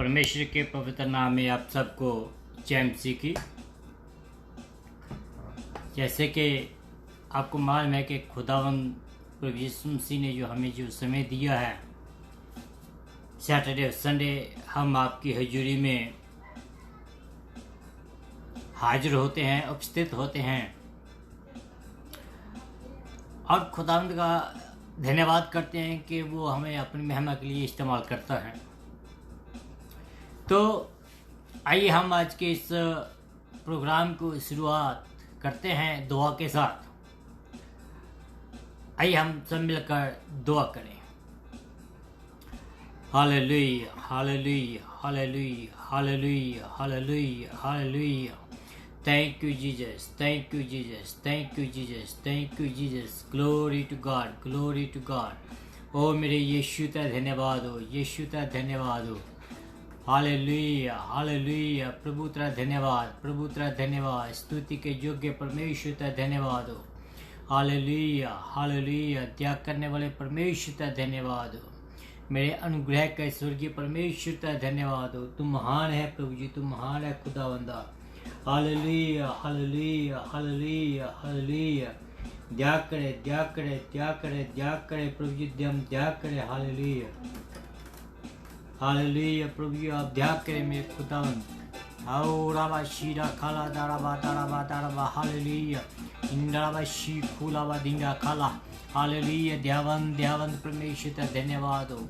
परमेश्वर के पवित्र नाम में आप सबको जय मसीह की। जैसे कि आपको मालूम है कि खुदावंद प्रभु यीशु मसीह ने जो हमें जो समय दिया है, सैटरडे और संडे हम आपकी हजूरी में हाजिर होते हैं, उपस्थित होते हैं और खुदावंद का धन्यवाद करते हैं कि वो हमें अपनी महिमा के लिए इस्तेमाल करता है। तो आइए हम आज के इस प्रोग्राम को शुरुआत करते हैं दुआ के साथ। आइए हम सब मिलकर दुआ करें। Hallelujah, hallelujah, hallelujah, hallelujah, hallelujah, hallelujah. Thank you, Jesus. Thank you, Jesus. Thank you, Jesus. Thank you, Jesus. Glory to God. Glory to God. ओ मेरे यीशु का धन्यवाद हो, यीशु का धन्यवाद हो। Hallelujah, hallelujah. प्रभु तेरा धन्यवाद, प्रभु तेरा धन्यवाद। स्तुति के योग्य परमेश्वर का धन्यवाद हो। Hallelujah, hallelujah. त्याग करने वाले परमेश्वर का धन्यवाद हो। मेरे अनुग्रह के स्वर्गीय परमेश्वर का धन्यवाद हो। तुम महान है प्रभु जी, तुम महान है खुदावंदा। Hallelujah, hallelujah, hallelujah, hallelujah. त्याग करे, त्याग करे, त्याग करे, त्याग करे प्रभु जी, हम त्याग करे। Hallelujah, hallelujah. प्रभु जी आप त्याग करें मेरे खुदावंद। आओ राबा शीरा खाला दाराबा दाराबा दाराबा। हालेलुया। इंद्राबा शी फूलाबा दिंगा खाला। हालेलुया। ध्यावंत ध्यावंत परमेश्वर का धन्यवाद हो।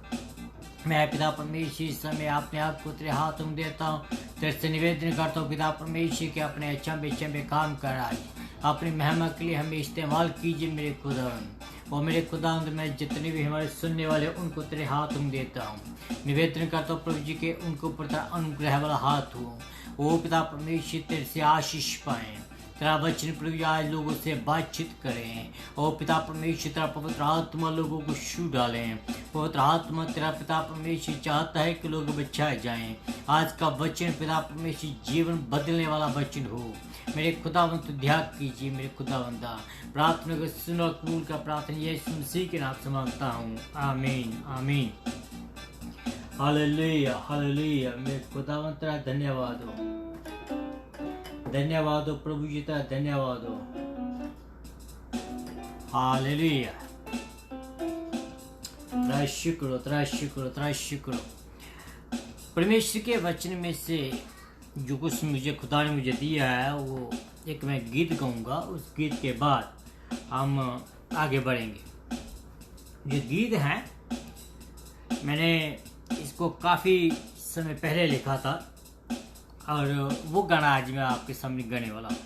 मैं पिता परमेश्वर इस समय अपने आप को तेरे हाथों में देता हूँ, तेरे से निवेदन करता हूँ पिता परमेश्वर के अपने अच्छे काम कराए, अपनी महिमा के लिए हमें इस्तेमाल कीजिए मेरे खुदावंद। और मेरे खुदावंद मैं जितने भी हमारे सुनने वाले उनको तेरे हाथों में देता हूँ, निवेदन करता हूँ प्रभु जी के उनको पर अनुग्रह वाला हाथ हो। वो पिता परमेश्वर तेरे से आशीष पाएं, तेरा वचन प्रभु आज लोगों से बातचीत करें। और पिता परमेश्वर तेरा पवित्र आत्मा लोगों को छू डालें। पवित्र आत्मा तेरा पिता परमेश्वर चाहता है कि लोग बचाए जाएं। आज का वचन पिता परमेश्वर जीवन बदलने वाला वचन हो। मेरे खुदावंत ध्यान कीजिए मेरे खुदावंदा। प्रार्थना को सुनो, कबूल का प्रार्थना यीशु मसीह के नाम से मांगता हूँ, आमीन, आमीन। Hallelujah, hallelujah. मेरे खुदावंत तेरा धन्यवाद हो, धन्यवाद हो प्रभु जी का धन्यवाद हो। हालेलुया। तेरा शुक्र हो, तेरा शुक्र हो, तेरा शुक्र हो। परमेश्वर के वचन में से जो कुछ मुझे खुदा ने मुझे दिया है वो एक मैं गीत गाऊंगा। उस गीत के बाद हम आगे बढ़ेंगे। ये गीत है, मैंने इसको काफ़ी समय पहले लिखा था और वो गाना आज मैं आपके सामने गाने वाला हूँ।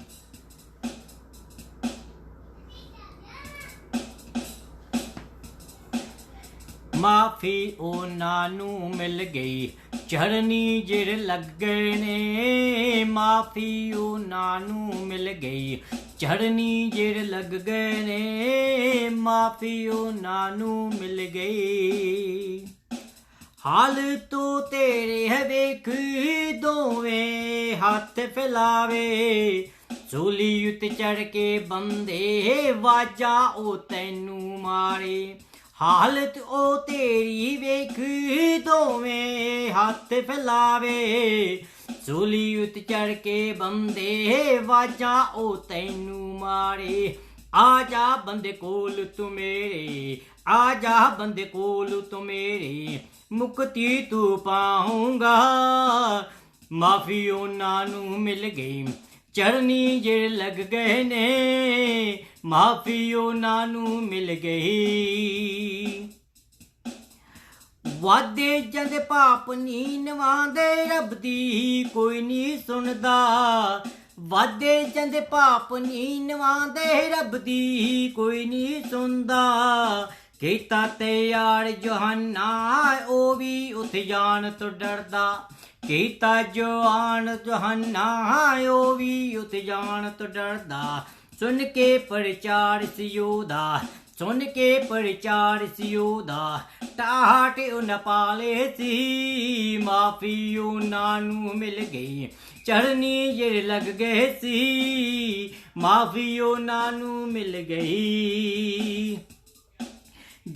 माफी ओ नानू मिल गई, चढ़नी जिर लग गए ने। माफी ओ नानू मिल गई, चढ़नी जिर लग गए ने। माफी ओ नानू मिल गई। हाल तो तेरे है वेख, दोवें हाथ फैलावे। सूली उत चढ़ के बंदे, वाजा ओ तैनू मारे। हालत ओ तेरी वेख, दोवें हाथ फैलावे। सूली उत चढ़ के बंदे, वाजा ओ तैनू मारे। आजा बंदे कोल तू मेरे, आजा बंदे कोल तू मेरे। मुक्ति तू पाऊंगा। माफी ओ नानू मिल गई, चढ़नी जिर लग गए ने। माफी ओ नानू मिल गई। वादे जंद पाप नी नवांदे, रब दी कोई नी सुनदा। वादे जंद पाप नी नवांदे, रब दी कोई नी सुनदा। कीता तैयार जोहाना, ओ भी उठ जान तो डरदा। कीता जोहाना, ओ भी उठ जान तो डरदा। सुन के प्रचार सियोदा, सुन के प्रचार सियोदा। टाट उन पाले सी, माफी ओ नानू मिल गई, चढ़नी जिर लग गए सी। माफी ओ नानू मिल गई।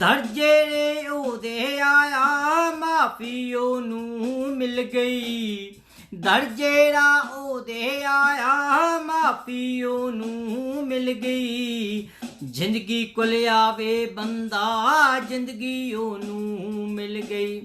ਦਰ ਜਿਹੜੇ ਉਹਦੇ ਆਇਆ ਮਾਫੀ ਉਹਨੂੰ ਮਿਲ ਗਈ ਦਰ ਜਿਹੜਾ ਉਹਦੇ ਆਇਆ ਮਾਫੀ ਉਹਨੂੰ ਮਿਲ ਗਈ ਜ਼ਿੰਦਗੀ ਕੋਲ ਆਵੇ ਬੰਦਾ ਜ਼ਿੰਦਗੀ ਉਹਨੂੰ ਮਿਲ ਗਈ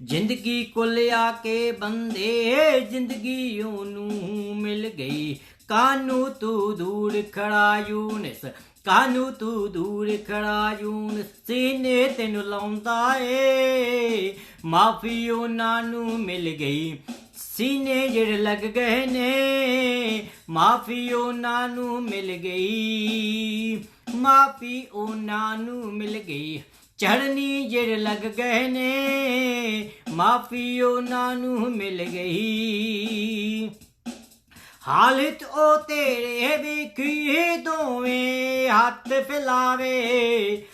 ਜ਼ਿੰਦਗੀ ਕੋਲ ਆ ਕੇ ਬੰਦੇ ਜ਼ਿੰਦਗੀ ਉਹਨੂੰ ਮਿਲ ਗਈ ਕਾਨੂੰ ਤੂੰ ਦੂਰ ਖੜਾ ਯੂਨਸ ਕਾਨੂੰ ਤੂੰ ਦੂਰ ਖੜਾ ਯੂਨਸ ਸੀਨੇ ਤੈਨੂੰ ਲਾਉਂਦਾ ਏ ਮਾਫੀ ਉਹਨਾਂ ਨੂੰ ਮਿਲ ਗਈ ਸੀਨੇ ਜਿਹੜੇ ਲੱਗ ਗਏ ਨੇ ਮਾਫੀ ਉਹਨਾਂ ਨੂੰ ਮਿਲ ਗਈ ਮਾਫੀ ਉਹਨਾਂ ਨੂੰ ਮਿਲ ਗਈ ਚੜਨੀ ਜਿਹੜੇ ਲੱਗ ਗਏ ਨੇ ਮਾਫੀ ਉਹਨਾਂ ਨੂੰ ਮਿਲ ਗਈ ਹਾਲਤ ਉਹ ਤੇਰੇ ਵੇਖੀ ਦੋਵੇਂ ਹੱਥ ਫੈਲਾਵੇ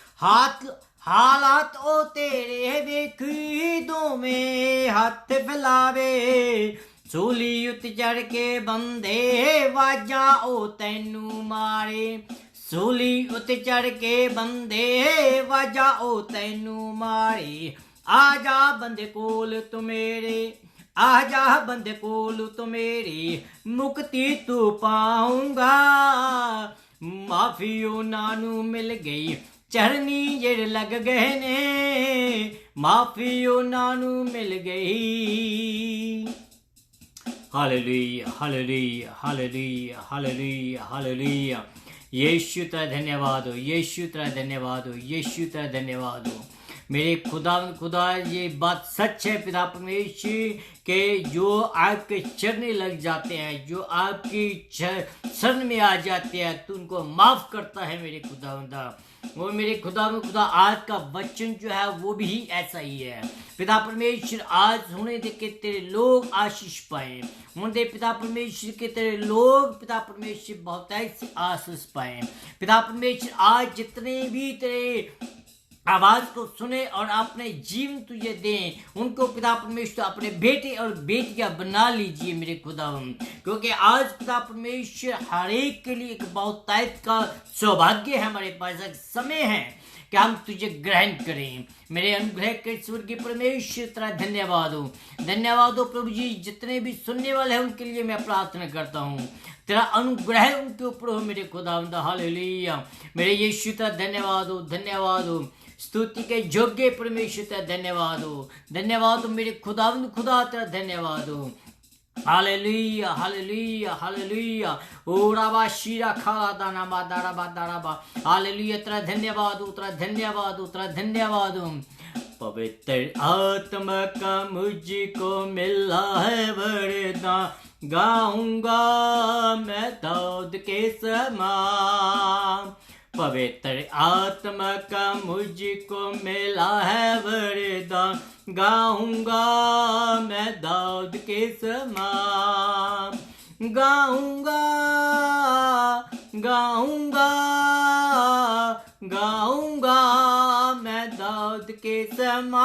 ਹਾਲਾਤ ਉਹ ਤੇਰੇ ਵੇਖੀ ਦੋਵੇਂ ਹੱਥ ਫੈਲਾਵੇ ਸੂਲੀ ਉੱਤੇ ਚੜ ਕੇ ਬੰਦੇ ਵਾਜਾਂ ਉਹ ਤੈਨੂੰ ਮਾਰੇ ਸੂਲੀ ਉੱਤੇ ਚੜ ਕੇ ਬੰਦੇ ਵਾਜਾਂ ਉਹ ਤੈਨੂੰ ਮਾਰੇ ਆ ਜਾ ਬੰਦੇ ਕੋਲ ਤੂੰ ਮੇਰੇ ਆ ਜਾ ਬੰਦੇ ਕੋਲ ਤੂੰ ਮੇਰੀ ਮੁਕਤੀ ਤੂੰ ਪਾਉਂਗਾ ਮਾਫੀ ਉਹਨਾਂ ਨੂੰ ਮਿਲ ਗਈ ਚੜਨੀ ਜਿਹੜੇ ਲੱਗ ਗਏ ਨੇ ਮਾਫੀ ਉਹਨਾਂ ਨੂੰ ਮਿਲ ਗਈ hallelujah hallelujah hallelujah hallelujah hallelujah Yeshu तेरा धन्यवाद हो यीशु तेरा धन्यवाद हो यीशु तेरा धन्यवाद हो मेरे खुदा ये बात सच है पिता परमेश्वर के जो आपके चरने लग जाते हैं जो आपकी शरण में आ जाते हैं तो उनको माफ करता है मेरे खुदा वो मेरे खुदा आज का वचन जो है वो भी ऐसा ही है पिता परमेश्वर आज होने दे के तेरे लोग आशीष पाए होने पिता परमेश्वर के तेरे लोग पिता परमेश्वर बहुत ऐसे आशीष पाए पिता परमेश्वर आज जितने भी तेरे आवाज को सुने और अपने जीवन तुझे दें उनको पिता परमेश्वर अपने बेटे और बेटियां बना लीजिए मेरे खुदा क्योंकि आज पिता परमेश्वर हर एक के लिए एक बहुतायत का सौभाग्य है हमारे पास एक समय है कि हम तुझे ग्रहण करें मेरे अनुग्रह के स्वर्गीय परमेश्वर तेरा धन्यवाद हो प्रभु जी जितने भी सुनने वाले हैं उनके लिए मैं प्रार्थना करता हूँ तेरा अनुग्रह उनके ऊपर हो मेरे खुदा हालेलुया मेरे यीशु तेरा धन्यवाद हो स्तुति के योग्य परमेश्वर तेरा धन्यवाद हो मेरे खुदा तेरा धन्यवाद हो हालेलुया हालेलुया हालेलुया ओ राबा शीरा खाला दाना बा दारा बा हालेलुया तेरा धन्यवाद हो पवित्र आत्मा का मुझको मिला है वरदान गाऊंगा मैं दाऊद के समान पवित्र आत्मा का मुझको मिला है वरदान गाऊंगा मैं दाऊद के समान गाऊंगा मैं दाऊद के समान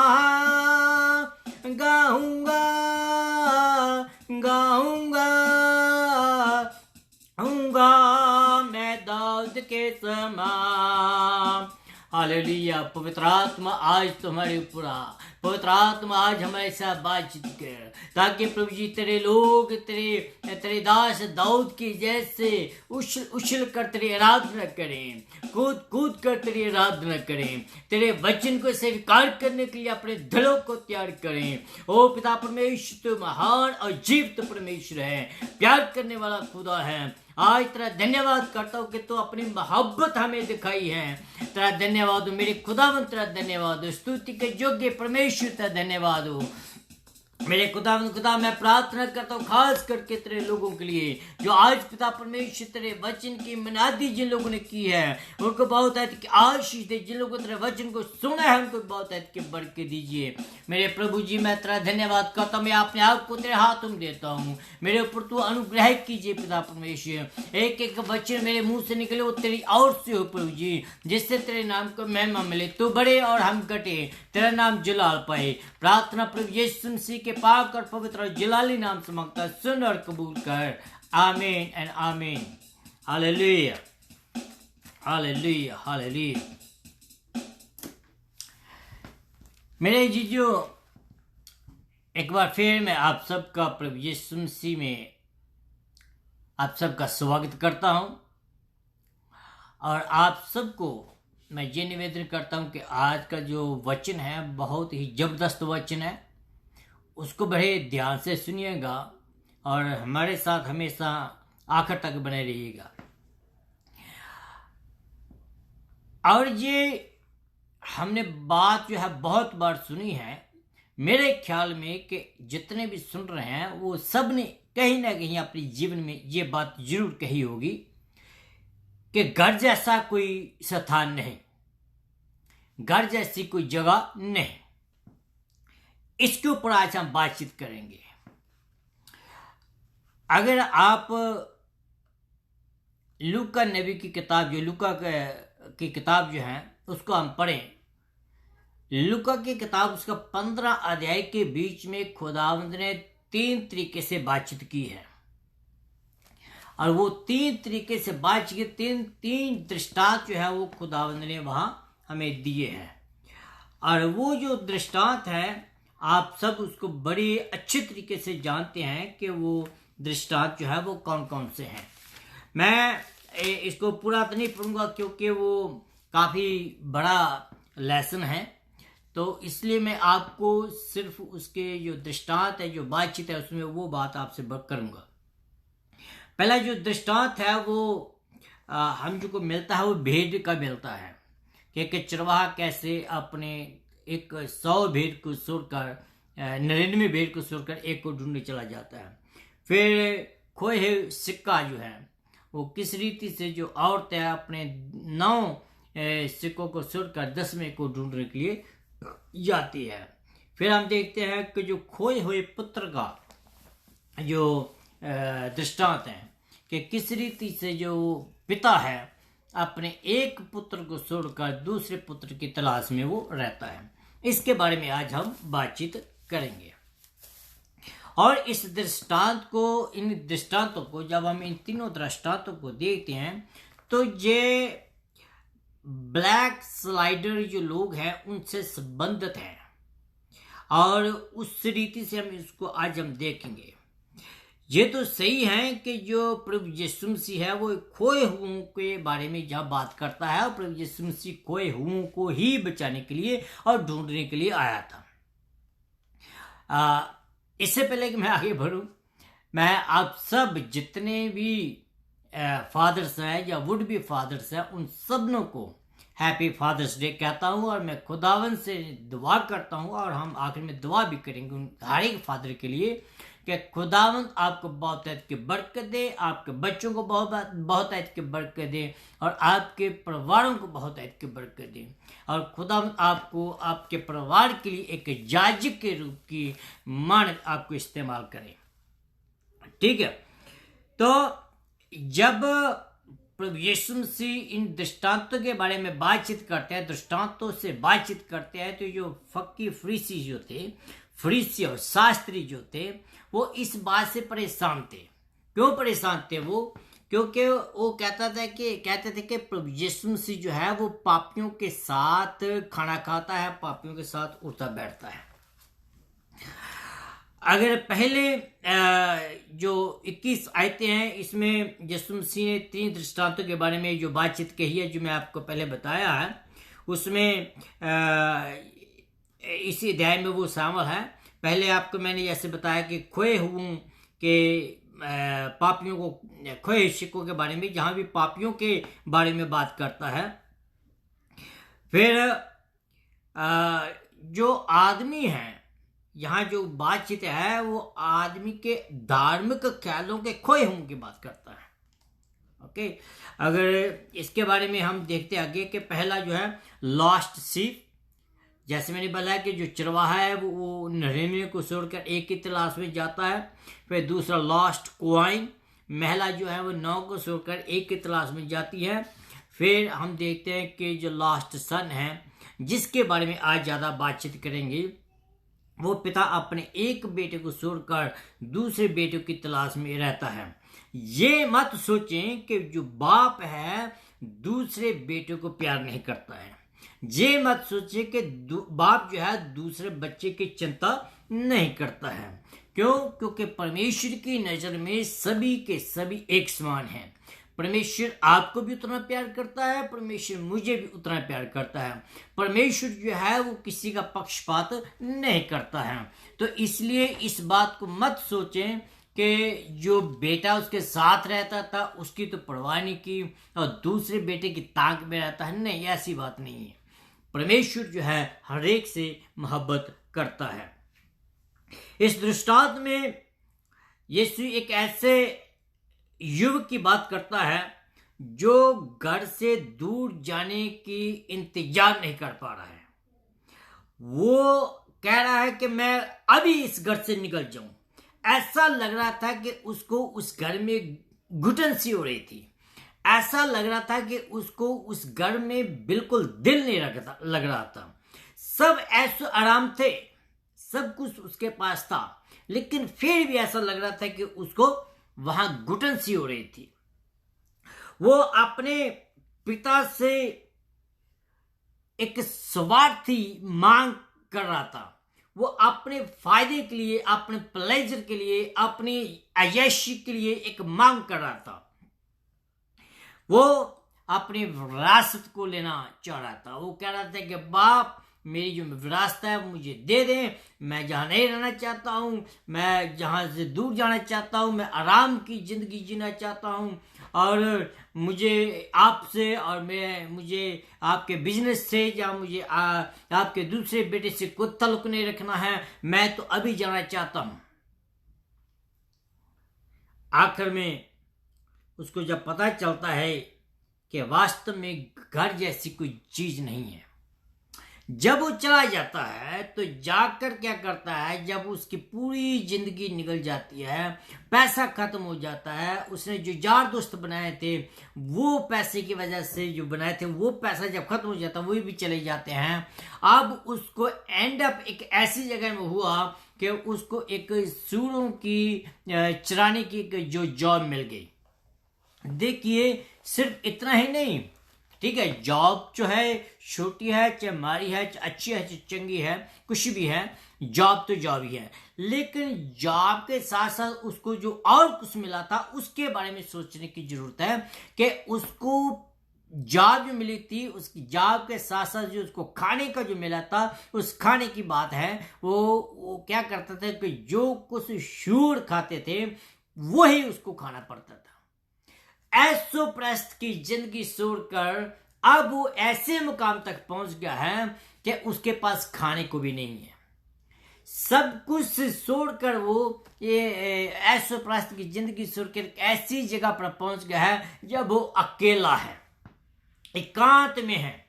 गाऊंगा मैं दाऊद के समान हालेलुया पवित्र आत्मा आज तुम्हारे ऊपर पवित्र आत्मा आज हमारे साथ बातचीत कर ताकि प्रभु जी तेरे लोग तेरे दास दाऊद की जैसे उछल कर तेरी आराधना करें कूद कर तेरी आराधना करें तेरे वचन को स्वीकार करने के लिए अपने दिलों को तैयार करें ओ पिता परमेश्वर तो महान और जीवित परमेश्वर है प्यार करने वाला खुदा है आज तेरा धन्यवाद करता हूँ कि तू अपनी मोहब्बत हमें दिखाई है तेरा धन्यवाद हो मेरे खुदावंद तेरा धन्यवाद हो स्तुति के योग्य परमेश्वर तेरा धन्यवाद हो मेरे खुदा मैं प्रार्थना करता हूँ खास करके तेरे लोगों के लिए जो आज पिता परमेश्वर तेरे वचन की मनादी जिन लोगों ने की है उनको बहुत है कि आशीष दे जिन लोगों तेरे वचन को सुना है उनको बहुत है कि बरकत दीजिए मेरे प्रभु जी मैं तेरा धन्यवाद करता हूँ मैं अपने आप को तेरे हाथों में देता हूँ मेरे ऊपर तू अनुग्रह कीजिए पिता परमेश्वर एक एक वचन मेरे मुंह से निकले वो तेरी ओर से हो प्रभु जी जिससे तेरे नाम को महिमा मिले तू बड़े और हम घटे तेरा नाम जलाल पाए प्रार्थना प्रभु यीशु मसीह के पाक और पवित्र जलाली नाम से मांगता सुन और कबूल कर आमीन एंड आमीन हालेलुया हालेलुया हालेलुया मेरे जीजो, एक बार फिर मैं आप सबका प्रभु यीशु मसीह में आप सबका स्वागत करता हूं और आप सबको मैं ये निवेदन करता हूं कि आज का जो वचन है बहुत ही जबरदस्त वचन है, उसको बड़े ध्यान से सुनिएगा और हमारे साथ हमेशा आखिर तक बने रहिएगा। और ये हमने बात जो है बहुत बार सुनी है, मेरे ख्याल में कि जितने भी सुन रहे हैं वो सब ने कहीं ना कहीं अपने जीवन में ये बात जरूर कही होगी कि घर जैसा कोई स्थान नहीं, घर जैसी कोई जगह नहीं। इसके ऊपर आज हम बातचीत करेंगे। अगर आप लूका नबी की किताब, जो लूका की किताब जो है उसको हम पढ़ें, लूका की किताब उसका 15 अध्याय के बीच में खुदावंद ने 3 तरीके से बातचीत की है और वो 3 तरीके से बातचीत, तीन दृष्टांत जो है वो खुदावंद ने वहां हमें दिए हैं। और वो जो दृष्टांत है आप सब उसको बड़ी अच्छे तरीके से जानते हैं कि वो दृष्टांत जो है वो कौन कौन से हैं। मैं इसको पूरा तो नहीं पढ़ूंगा क्योंकि वो काफ़ी बड़ा लेसन है, तो इसलिए मैं आपको सिर्फ उसके जो दृष्टांत है, जो बातचीत है, उसमें वो बात आपसे करूंगा। पहला जो दृष्टांत है वो हम जो को मिलता है वो भेड़ का मिलता है कि एक चरवाहा कैसे अपने 100 भेड़ को छोड़कर 99 भेड़ को छोड़कर एक को ढूंढने चला जाता है। फिर खोए हुए सिक्का जो है वो किस रीति से जो औरत है अपने 9 सिक्कों को छोड़कर 10वें को ढूंढने के लिए जाती है। फिर हम देखते हैं कि जो खोए हुए पुत्र का जो दृष्टांत है कि किस रीति से जो पिता है अपने एक पुत्र को छोड़कर दूसरे पुत्र की तलाश में वो रहता है। इसके बारे में आज हम बातचीत करेंगे। और इस दृष्टांत को, इन दृष्टांतों को जब हम इन तीनों दृष्टांतों को देखते हैं तो ये ब्लैक स्लाइडर जो लोग हैं उनसे संबंधित हैं और उस रीति से हम इसको आज हम देखेंगे। ये तो सही है कि जो प्रभु यीशु मसीह है वो खोए हुओं के बारे में जहाँ बात करता है, और प्रभु यीशु मसीह खोए हुओं को ही बचाने के लिए और ढूंढने के लिए आया था। इससे पहले कि मैं आगे बढ़ूं, मैं आप सब जितने भी फादर्स हैं या वुड बी फादर्स हैं उन सबनों को हैप्पी फादर्स डे कहता हूं और मैं खुदावन से दुआ करता हूं और हम आखिर में दुआ भी करेंगे उन हर एक फादर के लिए कि खुदावन आपको बहुत ऐत की बरकत दे, आपके बच्चों को बहुत ऐत की बरकत दे और आपके परिवारों को बहुत ऐत की बरकत दे और खुदावन आपको आपके परिवार के लिए एक याजक के रूप की मानक आपको इस्तेमाल करे। ठीक है, तो जब प्रभु यीशु मसीह इन दृष्टांतों के बारे में बातचीत करते हैं, दृष्टांतों से बातचीत करते हैं, तो जो फक्की फरीसी जो थे, फरीसी और शास्त्री जो थे, वो इस बात से परेशान थे। क्यों परेशान थे वो? क्योंकि वो कहते थे कि प्रभु यीशु मसीह जो है वो पापियों के साथ खाना खाता है, पापियों के साथ उठता बैठता है। अगर पहले जो 21 आयतें हैं इसमें यीशु मसीह ने 3 दृष्टांतों के बारे में जो बातचीत कही है, जो मैं आपको पहले बताया है, उसमें इसी अध्याय में वो शामिल है। पहले आपको मैंने जैसे बताया कि खोए हुओं के पापियों को, खोए सिक्कों के बारे में, जहां भी पापियों के बारे में बात करता है। फिर जो आदमी है, यहाँ जो बातचीत है वो आदमी के धार्मिक ख्यालों के खोए होने की बात करता है। ओके, अगर इसके बारे में हम देखते आगे कि पहला जो है लॉस्ट शीप, जैसे मैंने बताया कि जो चरवाहा है वो 99 को छोड़कर एक की तलाश में जाता है। फिर दूसरा लॉस्ट कॉइन, महिला जो है वो 9 को छोड़कर एक की तलाश में जाती है। फिर हम देखते हैं कि जो लॉस्ट सन है, जिसके बारे में आज ज़्यादा बातचीत करेंगे, वो पिता अपने एक बेटे को छोड़कर दूसरे बेटे की तलाश में रहता है। ये मत सोचें कि जो बाप है दूसरे बेटे को प्यार नहीं करता है। ये मत सोचिए कि बाप जो है दूसरे बच्चे की चिंता नहीं करता है। क्यों? क्योंकि परमेश्वर की नजर में सभी के सभी एक समान हैं। परमेश्वर आपको भी उतना प्यार करता है, परमेश्वर मुझे भी उतना प्यार करता है। परमेश्वर जो है वो किसी का पक्षपात नहीं करता है। तो इसलिए इस बात को मत सोचें कि जो बेटा उसके साथ रहता था उसकी तो परवाह नहीं की और दूसरे बेटे की ताक में रहता है। नहीं, ऐसी बात नहीं है। परमेश्वर जो है हर एक से मोहब्बत करता है। इस दृष्टांत में यीशु एक ऐसे युवक की बात करता है जो घर से दूर जाने की इंतजार नहीं कर पा रहा है। वो कह रहा है कि मैं अभी इस घर से निकल जाऊं। ऐसा लग रहा था कि उसको उस घर में घुटन सी हो रही थी। ऐसा लग रहा था कि उसको उस घर में बिल्कुल दिल नहीं लग रहा था। सब ऐसे आराम थे, सब कुछ उसके पास था, लेकिन फिर भी ऐसा लग रहा था कि उसको वहां घुटन सी हो रही थी। वो अपने पिता से एक स्वार्थी मांग कर रहा था। वो अपने फायदे के लिए, अपने प्लेजर के लिए, अपनी अय्याशी के लिए एक मांग कर रहा था। वो अपनी विरासत को लेना चाह रहा था। वो कह रहा था कि बाप, मेरी जो विरासत है मुझे दे दें। मैं जहां नहीं रहना चाहता हूं, मैं जहां से दूर जाना चाहता हूं, मैं आराम की जिंदगी जीना चाहता हूं और मुझे आपसे और मुझे आपके बिजनेस से या मुझे आपके दूसरे बेटे से कोई ताल्लुक नहीं रखना है। मैं तो अभी जाना चाहता हूं। आखिर में उसको जब पता चलता है कि वास्तव में घर जैसी कोई चीज नहीं है, जब वो चला जाता है तो जाकर क्या करता है, जब उसकी पूरी जिंदगी निकल जाती है, पैसा खत्म हो जाता है, उसने जो यार दोस्त बनाए थे वो पैसे की वजह से जो बनाए थे वो पैसा जब खत्म हो जाता है वो भी चले जाते हैं। अब उसको एंड अप एक ऐसी जगह में हुआ कि उसको एक सूरों की चराने की जो जॉब मिल गई। देखिए, सिर्फ इतना ही नहीं, ठीक है, जॉब जो है छोटी है चाहे मारी है, चाहे अच्छी है चाहे चंगी है, कुछ भी है, जॉब तो जॉब ही है। लेकिन जॉब के साथ साथ उसको जो और कुछ मिला था उसके बारे में सोचने की जरूरत है कि उसको जॉब जो मिली थी, उसकी जॉब के साथ साथ जो उसको खाने का जो मिला था, उस खाने की बात है। वो क्या करता था कि जो कुछ शूर खाते थे वही उसको खाना पड़ता था। ऐसो प्रस्त की जिंदगी छोड़कर अब वो ऐसे मुकाम तक पहुंच गया है कि उसके पास खाने को भी नहीं है। सब कुछ छोड़कर वो ये ऐसो प्रस्त की जिंदगी छोड़कर ऐसी जगह पर पहुंच गया है जब वो अकेला है, एकांत में है,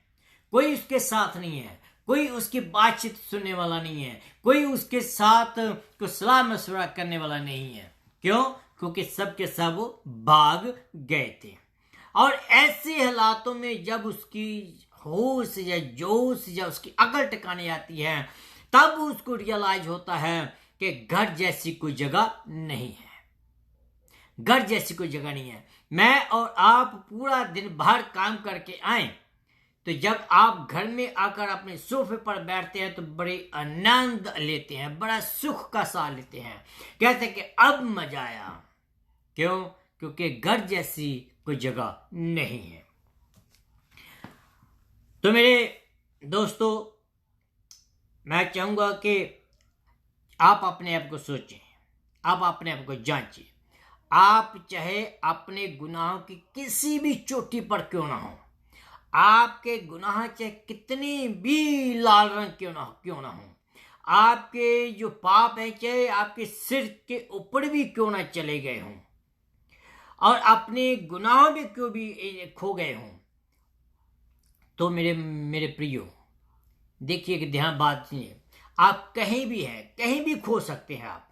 कोई उसके साथ नहीं है, कोई उसकी बातचीत सुनने वाला नहीं है, कोई उसके साथ को सलाह मशवरा करने वाला नहीं है। क्यों? क्योंकि सब के सब वो भाग गए थे। और ऐसे हालातों में जब उसकी होश या जोश या उसकी अकल ठिकाने आती है तब उसको रियलाइज होता है कि घर जैसी कोई जगह नहीं है। घर जैसी कोई जगह नहीं है। मैं और आप पूरा दिन बाहर काम करके आए तो जब आप घर में आकर अपने सोफे पर बैठते हैं तो बड़े आनंद लेते हैं, बड़ा सुख का साह लेते हैं, कहते हैं कि अब मजा आया। क्यों? क्योंकि घर जैसी कोई जगह नहीं है। तो मेरे दोस्तों, मैं चाहूंगा कि आप अपने आप को सोचें, आप अपने आप को जांचें। आप चाहे अपने गुनाहों की किसी भी चोटी पर क्यों ना हो, आपके गुनाह चाहे कितने भी लाल रंग क्यों ना हो, आपके जो पाप है चाहे आपके सिर के ऊपर भी क्यों ना चले गए हों और अपने गुनाह भी क्यों भी खो गए हों, तो मेरे प्रियो देखिए कि ध्यान बात सुनिए। आप कहीं भी हैं, कहीं भी खो सकते हैं।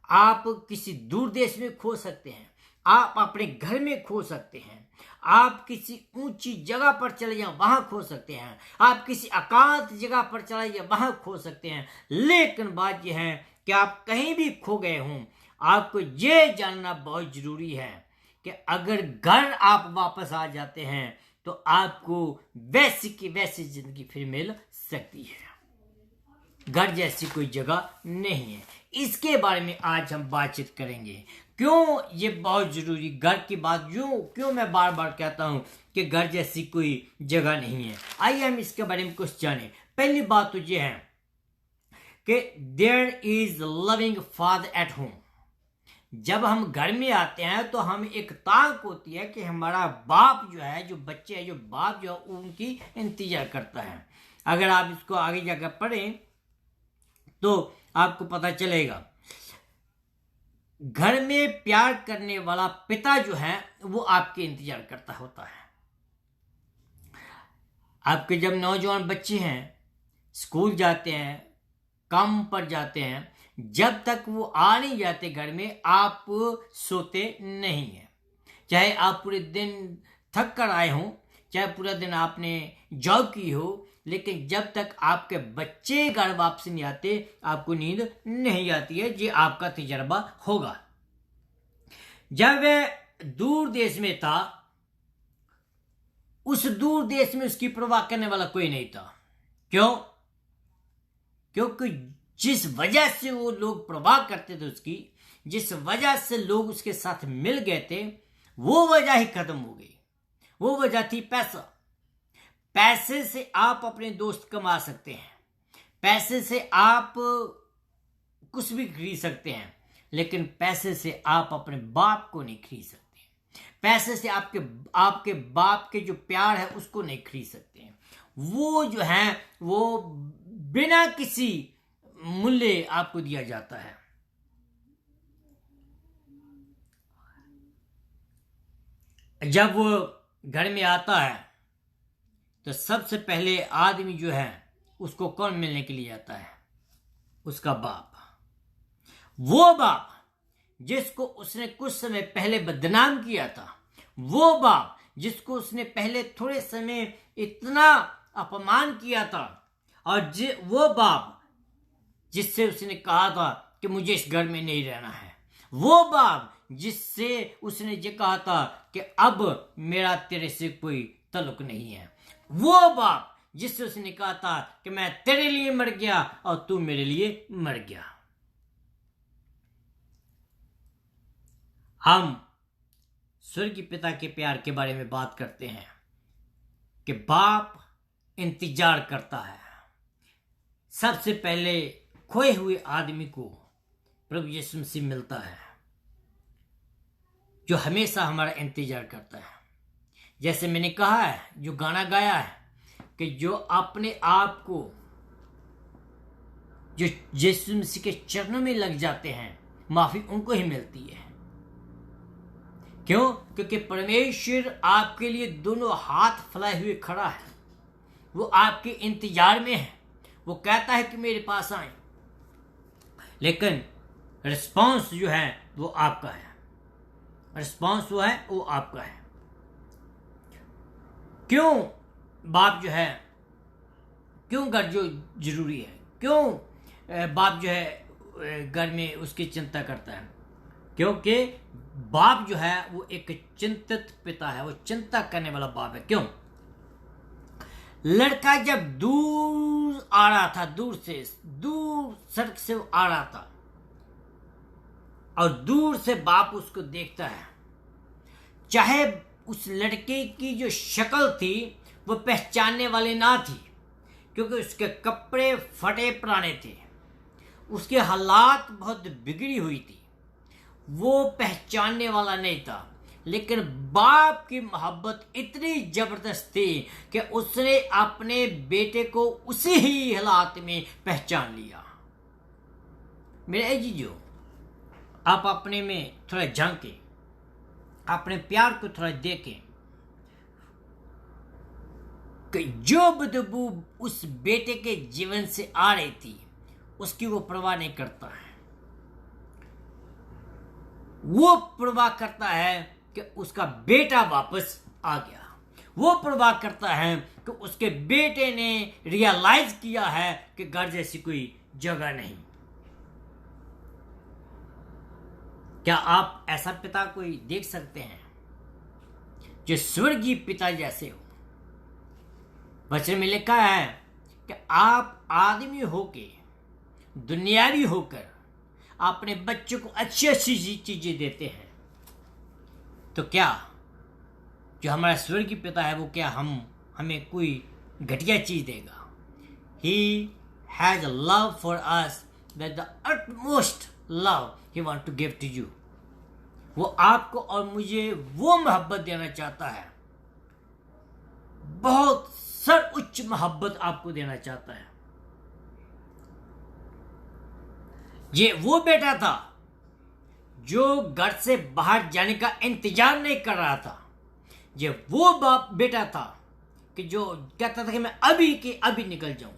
आप किसी दूर देश में खो सकते हैं, आप अपने घर में खो सकते हैं, आप किसी ऊंची जगह पर चले जाएं वहां खो सकते हैं, आप किसी एकांत जगह पर चले जाएं वहां खो सकते हैं। लेकिन बात यह है कि आप कहीं भी खो गए हों, आपको ये जानना बहुत जरूरी है कि अगर घर आप वापस आ जाते हैं तो आपको वैसी की वैसी जिंदगी फिर मिल सकती है। घर जैसी कोई जगह नहीं है। इसके बारे में आज हम बातचीत करेंगे। क्यों ये बहुत जरूरी, घर की बात क्यों मैं बार बार कहता हूं कि घर जैसी कोई जगह नहीं है। आइए हम इसके बारे में कुछ जाने। पहली बात तो ये है कि there is loving father at home. जब हम घर में आते हैं तो हम एक ताक होती है कि हमारा बाप जो है, जो बच्चे हैं, जो बाप जो है उनकी इंतजार करता है। अगर आप इसको आगे जाकर पढ़ें तो आपको पता चलेगा, घर में प्यार करने वाला पिता जो है वो आपके इंतजार करता होता है। आपके जब नौजवान बच्चे हैं, स्कूल जाते हैं, काम पर जाते हैं, जब तक वो आ नहीं जाते घर में, आप सोते नहीं हैं। चाहे आप पूरे दिन थक कर आए हों, चाहे पूरा दिन आपने जॉब की हो, लेकिन जब तक आपके बच्चे घर वापस नहीं आते आपको नींद नहीं आती है। ये आपका तजर्बा होगा। जब वह दूर देश में था, उस दूर देश में उसकी परवाह करने वाला कोई नहीं था। क्यों? क्योंकि जिस वजह से वो लोग परवाह करते थे उसकी, जिस वजह से लोग उसके साथ मिल गए थे, वो वजह ही खत्म हो गई। वो वजह थी पैसा। पैसे से आप अपने दोस्त कमा सकते हैं, पैसे से आप कुछ भी खरीद सकते हैं, लेकिन पैसे से आप अपने बाप को नहीं खरीद सकते। पैसे से आपके बाप के जो प्यार है उसको नहीं खरीद सकते। वो जो है वो बिना किसी मूल्य आपको दिया जाता है। जब वो घर में आता है तो सबसे पहले आदमी जो है उसको कौन मिलने के लिए आता है? उसका बाप। वो बाप जिसको उसने कुछ समय पहले बदनाम किया था, वो बाप जिसको उसने पहले थोड़े समय इतना अपमान किया था, और वो बाप जिससे उसने कहा था कि मुझे इस घर में नहीं रहना है, वो बाप जिससे उसने ये कहा था कि अब मेरा तेरे से कोई ताल्लुक नहीं है, वो बाप जिससे उसने कहा था कि मैं तेरे लिए मर गया और तू मेरे लिए मर गया। हम स्वर्गीय पिता के प्यार के बारे में बात करते हैं कि बाप इंतजार करता है। सबसे पहले खोए हुए आदमी को प्रभु यीशु मसीह मिलता है, जो हमेशा हमारा इंतजार करता है। जैसे मैंने कहा है, जो गाना गाया है कि जो अपने आप को, जो यीशु मसीह के चरणों में लग जाते हैं, माफी उनको ही मिलती है। क्यों? क्योंकि परमेश्वर आपके लिए दोनों हाथ फैलाए हुए खड़ा है। वो आपके इंतजार में है। वो कहता है कि मेरे पास आए, लेकिन रिस्पॉन्स जो है वो आपका है। रिस्पॉन्स वो है वो आपका है। क्यों बाप जो है, क्यों घर जो जरूरी है, क्यों बाप जो है घर में उसकी चिंता करता है? क्योंकि बाप जो है वो एक चिंतित पिता है, वो चिंता करने वाला बाप है। क्यों? लड़का जब दूर आ रहा था, दूर सड़क से आ रहा था, और दूर से बाप उसको देखता है। चाहे उस लड़के की जो शक्ल थी वो पहचानने वाली ना थी, क्योंकि उसके कपड़े फटे पुराने थे, उसके हालात बहुत बिगड़ी हुई थी, वो पहचानने वाला नहीं था। लेकिन बाप की मोहब्बत इतनी जबरदस्त थी कि उसने अपने बेटे को उसी ही हालात में पहचान लिया। मेरे जीजो, आप अपने में थोड़ा झांकें, अपने प्यार को थोड़ा देखें कि जो बदबू उस बेटे के जीवन से आ रही थी उसकी वो परवाह नहीं करता है। वो परवाह करता है कि उसका बेटा वापस आ गया। वो परवाह करता है कि उसके बेटे ने रियलाइज किया है कि घर जैसी कोई जगह नहीं। क्या आप ऐसा पिता कोई देख सकते हैं जो स्वर्गीय पिता जैसे हो? वचन में लिखा है कि आप आदमी होके, दुनियावी होकर अपने बच्चों को अच्छी अच्छी चीजें देते हैं, तो क्या जो हमारा स्वर्गीय पिता है वो क्या हमें कोई घटिया चीज देगा? He has a love for us, that the utmost love he want to give to you. वो आपको और मुझे वो मोहब्बत देना चाहता है, बहुत सर्वोच्च मोहब्बत आपको देना चाहता है। ये वो बेटा था जो घर से बाहर जाने का इंतजार नहीं कर रहा था। ये वो बेटा था कि जो कहता था कि मैं अभी के अभी निकल जाऊं,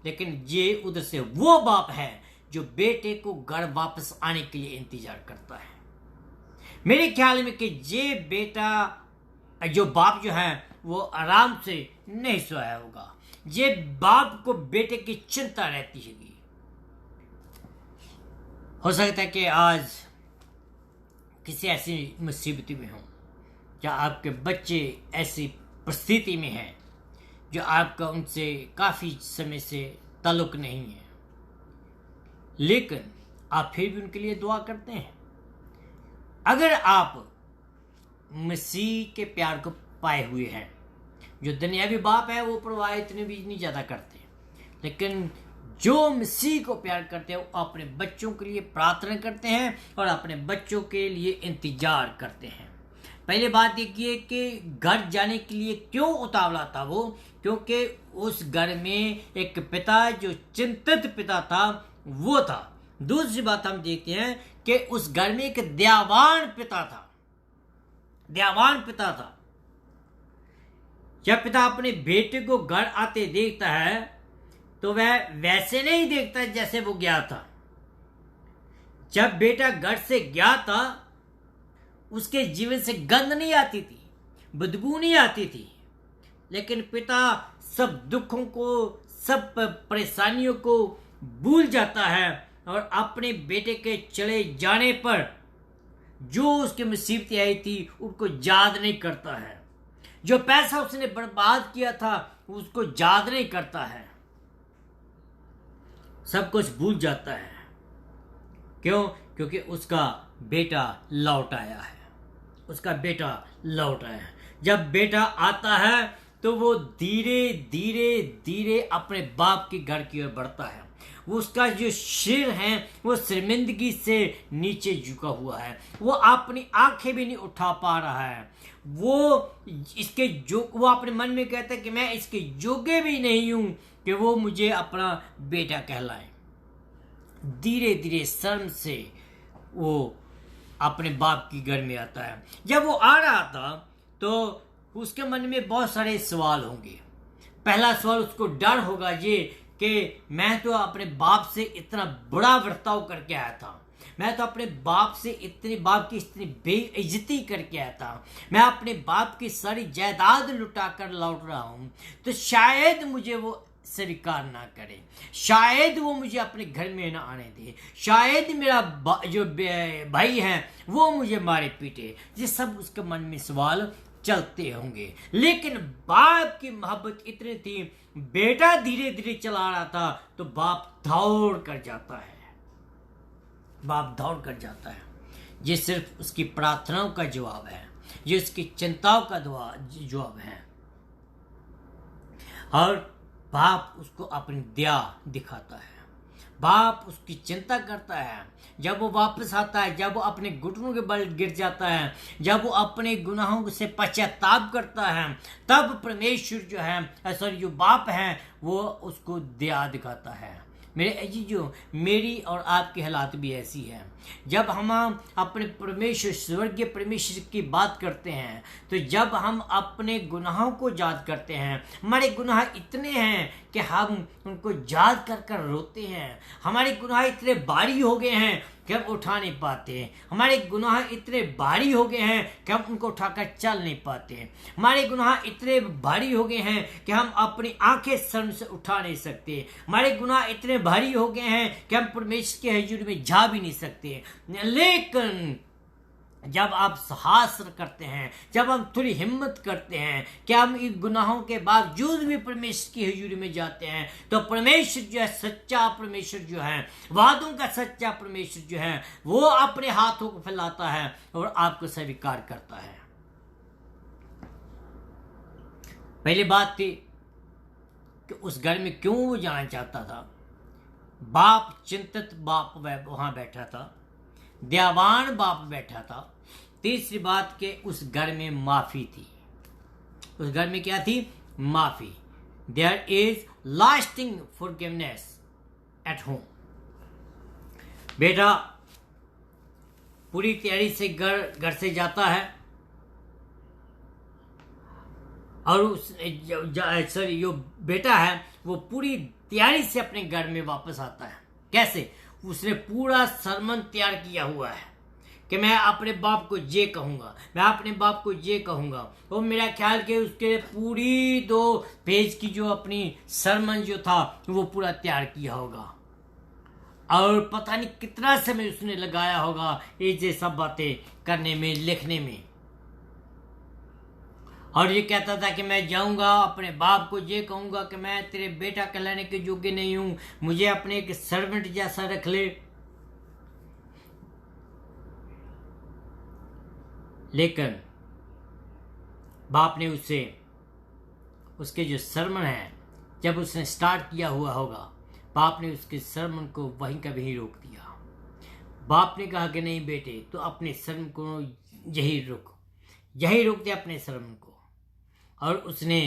लेकिन ये उधर से वो बाप है जो बेटे को घर वापस आने के लिए इंतजार करता है। मेरे ख्याल में कि ये बेटा, जो बाप जो है वो आराम से नहीं सोया होगा। ये बाप को बेटे की चिंता रहती है। हो सकता है कि आज किसी ऐसी मुसीबत में हो, क्या आपके बच्चे ऐसी परिस्थिति में हैं जो आपका उनसे काफ़ी समय से ताल्लुक नहीं है, लेकिन आप फिर भी उनके लिए दुआ करते हैं। अगर आप मसीह के प्यार को पाए हुए हैं, जो दुनियावी बाप है वो परवाह इतने भी नहीं ज़्यादा करते, लेकिन जो मसीह को प्यार करते हैं वो अपने बच्चों के लिए प्रार्थना करते हैं और अपने बच्चों के लिए इंतजार करते हैं। पहले बात देखिए कि घर जाने के लिए क्यों उतावला था वो, क्योंकि उस घर में एक पिता जो चिंतित पिता था वो था। दूसरी बात हम देखते हैं कि उस घर में एक दयावान पिता था, दयावान पिता था। जब पिता अपने बेटे को घर आते देखता है तो वह वैसे नहीं देखता जैसे वो गया था। जब बेटा घर से गया था उसके जीवन से गंध नहीं आती थी, बदबू नहीं आती थी, लेकिन पिता सब दुखों को, सब परेशानियों को भूल जाता है और अपने बेटे के चले जाने पर जो उसकी मुसीबतें आई थी उनको याद नहीं करता है। जो पैसा उसने बर्बाद किया था उसको याद नहीं करता है, सब कुछ भूल जाता है। क्यों? क्योंकि उसका बेटा लौट आया है, उसका बेटा लौट आया है। जब बेटा आता है तो वो धीरे धीरे धीरे अपने बाप के घर की ओर बढ़ता है। वो उसका जो सिर है वो शर्मिंदगी से नीचे झुका हुआ है, वो अपनी आंखें भी नहीं उठा पा रहा है। वो अपने मन में कहता है कि मैं इसके योग्य भी नहीं हूं कि वो मुझे अपना बेटा कहलाए। धीरे धीरे शर्म से वो अपने बाप की घर में आता है। जब वो आ रहा था तो उसके मन में बहुत सारे सवाल होंगे। पहला सवाल उसको डर होगा ये कि मैं तो अपने बाप से इतना बुरा बर्ताव करके आया था, मैं तो अपने बाप की इतनी बेइज्जती करके आया था, मैं अपने बाप की सारी जायदाद लुटा कर लौट रहा हूं, तो शायद मुझे वो स्वीकार ना करे, शायद वो मुझे अपने घर में ना आने दे, शायद मेरा जो भाई है वो मुझे मारे पीटे। ये सब उसके मन में सवाल चलते होंगे। लेकिन बाप की मोहब्बत इतनी थी, बेटा धीरे धीरे चला रहा था तो बाप दौड़ कर जाता है, बाप दौड़ कर जाता है। ये सिर्फ उसकी प्रार्थनाओं का जवाब है, ये उसकी चिंताओं का जवाब है। और बाप उसको अपनी दया दिखाता है, बाप उसकी चिंता करता है। जब वो वापस आता है, जब वो अपने घुटनों के बल गिर जाता है, जब वो अपने गुनाहों से पश्चाताप करता है, तब परमेश्वर जो है जो बाप है वो उसको दया दिखाता है। मेरे अजीजों, मेरी और आपकी हालात भी ऐसी है। जब हम अपने परमेश्वर, स्वर्गीय परमेश्वर की बात करते हैं, तो जब हम अपने गुनाहों को याद करते हैं, हमारे गुनाह इतने हैं कि हम उनको याद कर कर रोते हैं। हमारे गुनाह इतने भारी हो गए हैं कि हम उठा नहीं पाते, हमारे गुनाह इतने भारी हो गए हैं कि हम उनको उठाकर चल नहीं पाते, हमारे गुनाह इतने भारी हो गए हैं कि हम अपनी आंखें शर्म से उठा नहीं सकते, हमारे गुनाह इतने भारी हो गए हैं कि हम परमेश्वर के हजूर में जा भी नहीं सकते। लेकिन जब आप साहस करते हैं, जब हम थोड़ी हिम्मत करते हैं कि हम इन गुनाहों के बावजूद भी परमेश्वर की हजूरी में जाते हैं, तो परमेश्वर जो है, सच्चा परमेश्वर जो है, वादों का सच्चा परमेश्वर जो है, वो अपने हाथों को फैलाता है और आपको स्वीकार करता है। पहली बात थी कि उस घर में क्यों वो जाना चाहता था। बाप, चिंतित बाप वहां बैठा था, दयावान बाप बैठा था। तीसरी बात कि उस घर में माफी थी। उस घर में क्या थी? माफी। There is lasting forgiveness at home. बेटा पूरी तैयारी से घर से जाता है और सॉरी जो बेटा है वो पूरी तैयारी से अपने घर में वापस आता है। कैसे? उसने पूरा सरमन तैयार किया हुआ है कि मैं अपने बाप को ये कहूँगा, मैं अपने बाप को ये कहूँगा। तो मेरा ख्याल कि उसके पूरी 2 पेज की जो अपनी सरमन जो था वो पूरा तैयार किया होगा और पता नहीं कितना समय उसने लगाया होगा ये सब बातें करने में, लिखने में। और ये कहता था कि मैं जाऊंगा अपने बाप को ये कहूंगा कि मैं तेरे बेटा कहलाने के योग्य नहीं हूं, मुझे अपने एक सर्वेंट जैसा रख ले। लेकिन बाप ने उसे उसके जो सरमन है, जब उसने स्टार्ट किया हुआ होगा, बाप ने उसके सरमन को वहीं का वहीं रोक दिया। बाप ने कहा कि नहीं बेटे, तो अपने सरमन को यही रोक दे अपने सरमन को। और उसने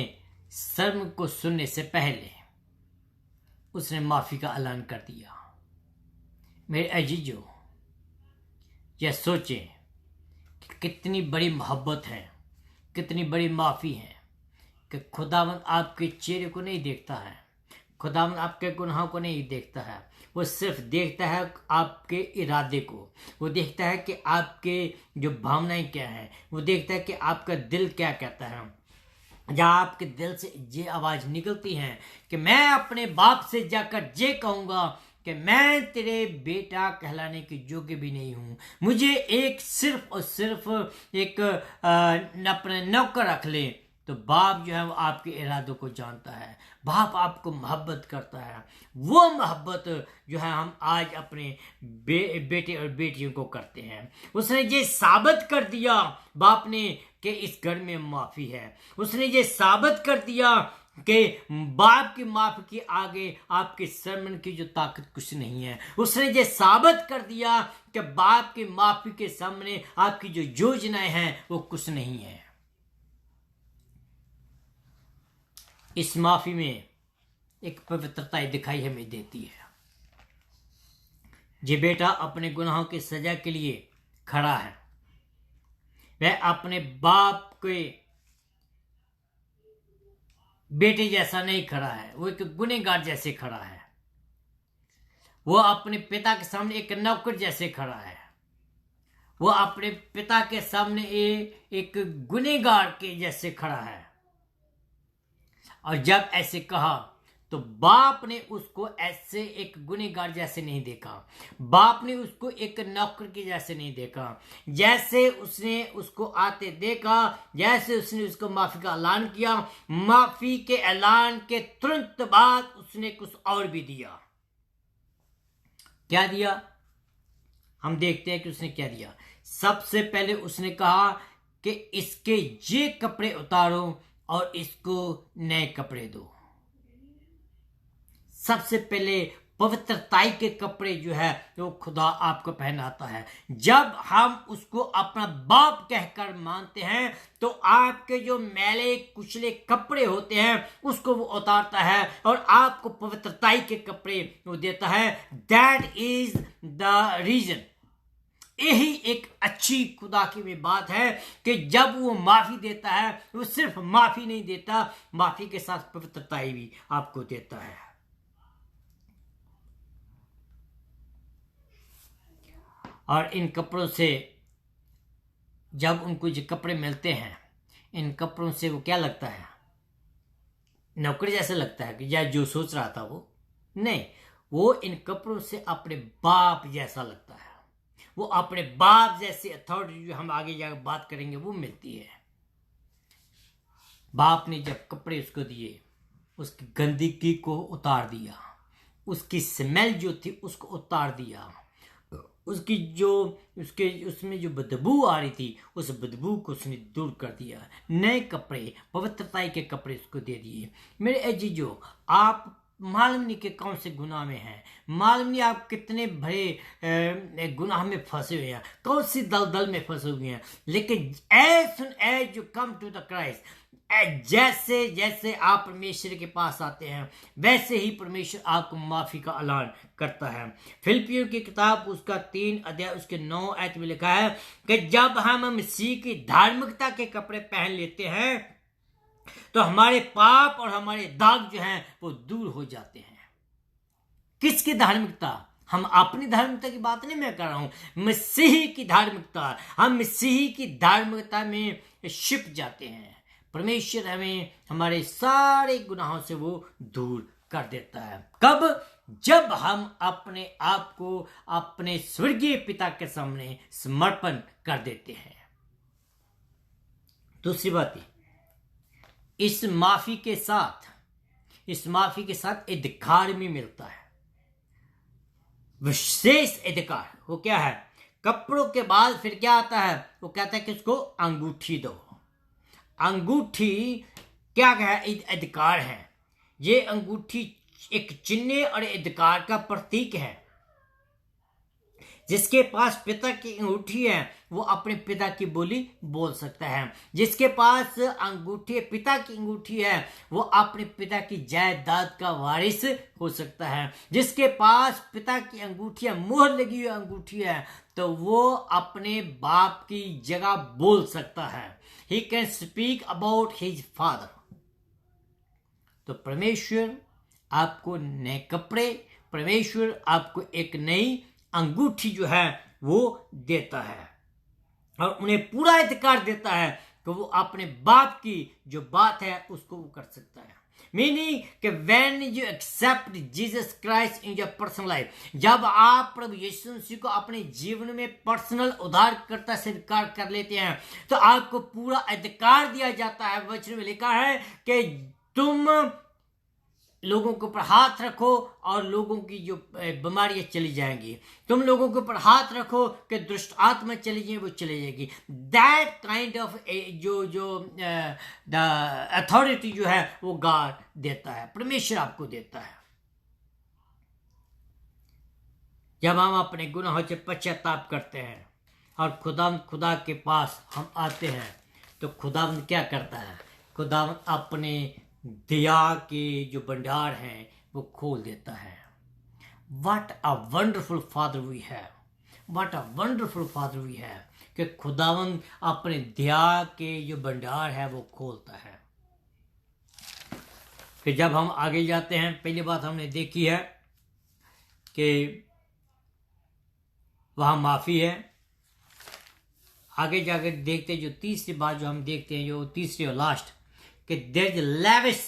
सरमन को सुनने से पहले उसने माफी का ऐलान कर दिया। मेरे अजीजों, यह सोचें कि कितनी बड़ी मोहब्बत है, कितनी बड़ी माफी है कि खुदावंद आपके चेहरे को नहीं देखता है, खुदावंद आपके गुनाहों को नहीं देखता है। वो सिर्फ देखता है आपके इरादे को, वो देखता है कि आपके जो भावनाएं क्या हैं, वो देखता है कि आपका दिल क्या कहता है। जहाँ आपके दिल से ये आवाज निकलती है कि मैं अपने बाप से जाकर ये कहूंगा कि मैं तेरे बेटा कहलाने के योग्य भी नहीं हूं, मुझे एक सिर्फ और सिर्फ एक अपने नौकर रख ले, तो बाप जो है वो आपके इरादों को जानता है। बाप आपको मोहब्बत करता है। वो मोहब्बत जो है हम आज अपने बेटे और बेटियों को करते हैं। उसने ये साबित कर दिया बाप ने कि इस घर में माफी है। उसने ये साबित कर दिया कि बाप की माफी के आगे आपके सरमन की जो ताकत कुछ नहीं है। उसने ये साबित कर दिया कि बाप की माफी के सामने आपकी जो योजनाएं हैं वो कुछ नहीं है। इस माफी में एक पवित्रता दिखाई हमें देती है। जे बेटा अपने गुनाहों की सजा के लिए खड़ा है, वह अपने बाप के बेटे जैसा नहीं खड़ा है, वो एक गुनहगार जैसे खड़ा है। वो अपने पिता के सामने एक नौकर जैसे खड़ा है। वो अपने पिता के सामने एक गुनहगार के जैसे खड़ा है। और जब ऐसे कहा तो बाप ने उसको ऐसे एक गुनहगार जैसे नहीं देखा, बाप ने उसको एक नौकर के जैसे नहीं देखा। जैसे उसने उसको आते देखा, जैसे उसने उसको माफी का ऐलान किया, माफी के ऐलान के तुरंत बाद उसने कुछ और भी दिया। क्या दिया? हम देखते हैं कि उसने क्या दिया। सबसे पहले उसने कहा कि इसके ये कपड़े उतारो और इसको नए कपड़े दो। सबसे पहले पवित्रताई के कपड़े जो है वो खुदा आपको पहनाता है। जब हम उसको अपना बाप कहकर मानते हैं तो आपके जो मैले कुचले कपड़े होते हैं उसको वो उतारता है और आपको पवित्रताई के कपड़े वो देता है। That is the reason. यही एक अच्छी खुदा की भी बात है कि जब वो माफी देता है, वो सिर्फ माफी नहीं देता, माफी के साथ पवित्रताई भी आपको देता है। और इन कपड़ों से जब उनको जो कपड़े मिलते हैं, इन कपड़ों से वो क्या लगता है? नौकर जैसे लगता है कि या जो सोच रहा था वो नहीं, वो इन कपड़ों से अपने बाप जैसा लगता है। वो अपने बाप जैसी अथॉरिटी जो हम आगे जाकर बात करेंगे वो मिलती है। बाप ने जब कपड़े उसको दिए, उसकी गंदगी को उतार दिया, उसकी स्मेल जो थी उसको उतार दिया, उसकी जो उसमें जो बदबू आ रही थी उस बदबू को उसने दूर कर दिया। नए कपड़े, पवित्रता के कपड़े उसको दे दिए। मेरे अजीजों, आप मालूम नहीं कि कौन से गुनाह में हैं, मालूम नहीं आप कितने बड़े गुनाह में फंसे हुए हैं, कौन सी दलदल में फंसे हुए हैं, लेकिन as soon as you come to the Christ, जैसे जैसे आप परमेश्वर के पास आते हैं वैसे ही परमेश्वर आपको माफी का ऐलान करता है। फिलिपियों की किताब उसका 3 अध्याय उसके 9 आयत में लिखा है कि जब हम मसीह की धार्मिकता के कपड़े पहन लेते हैं तो हमारे पाप और हमारे दाग जो हैं वो दूर हो जाते हैं। किसकी धार्मिकता? हम अपनी धार्मिकता की बात नहीं मैं कर रहा हूं, मसीह की धार्मिकता। हम मसीह की धार्मिकता में छिप जाते हैं। परमेश्वर हमें हमारे सारे गुनाहों से वो दूर कर देता है। कब? जब हम अपने आप को अपने स्वर्गीय पिता के सामने समर्पण कर देते हैं। दूसरी बात, इस माफी के साथ अधिकार भी मिलता है, विशेष अधिकार। वो क्या है? कपड़ों के बाद फिर क्या आता है? वो कहता है कि उसको अंगूठी दो। अंगूठी क्या है? अधिकार है। ये अंगूठी एक चिन्ह और अधिकार का प्रतीक है। जिसके पास पिता की अंगूठी है वो अपने पिता की बोली बोल सकता है। जिसके पास अंगूठी, पिता की अंगूठी है, वो अपने पिता की जायदाद का वारिस हो सकता है। जिसके पास पिता की अंगूठी है, मुहर लगी हुई अंगूठी है, तो वो अपने बाप की जगह बोल सकता है। He can speak about his father. तो परमेश्वर आपको नए कपड़े, परमेश्वर आपको एक नई अंगूठी जो है वो देता है और उन्हें पूरा अधिकार देता है कि वो अपने बाप की जो बात है उसको वो कर सकता है। मीनिंग कि when you accept Jesus Christ in your personal life, जब आप प्रभु यीशु मसीह को अपने जीवन में पर्सनल उद्धारकर्ता स्वीकार कर लेते हैं तो आपको पूरा अधिकार दिया जाता है। वचन में लिखा है कि तुम लोगों के ऊपर हाथ रखो और लोगों की जो बीमारियां चली जाएंगी। तुम लोगों के ऊपर हाथ रखो कि दुष्ट आत्मा चली जाए, वो चली जाएगी। दैट काइंड ऑफ जो द अथॉरिटी जो है वो गॉड देता है, परमेश्वर आपको देता है। जब हम अपने गुनाहों से पश्चाताप करते हैं और खुदा के पास हम आते हैं तो खुदा क्या करता है? खुदा अपने दया के जो भंडार हैं वो खोल देता है। What a wonderful father we have! What a wonderful father we have! कि खुदावंद अपने दया के जो भंडार है वो खोलता है। फिर जब हम आगे जाते हैं, पहली बात हमने देखी है कि वहां माफी है। आगे जाकर देखते जो तीसरी बात जो हम देखते हैं, जो तीसरी और लास्ट, कि there is lavish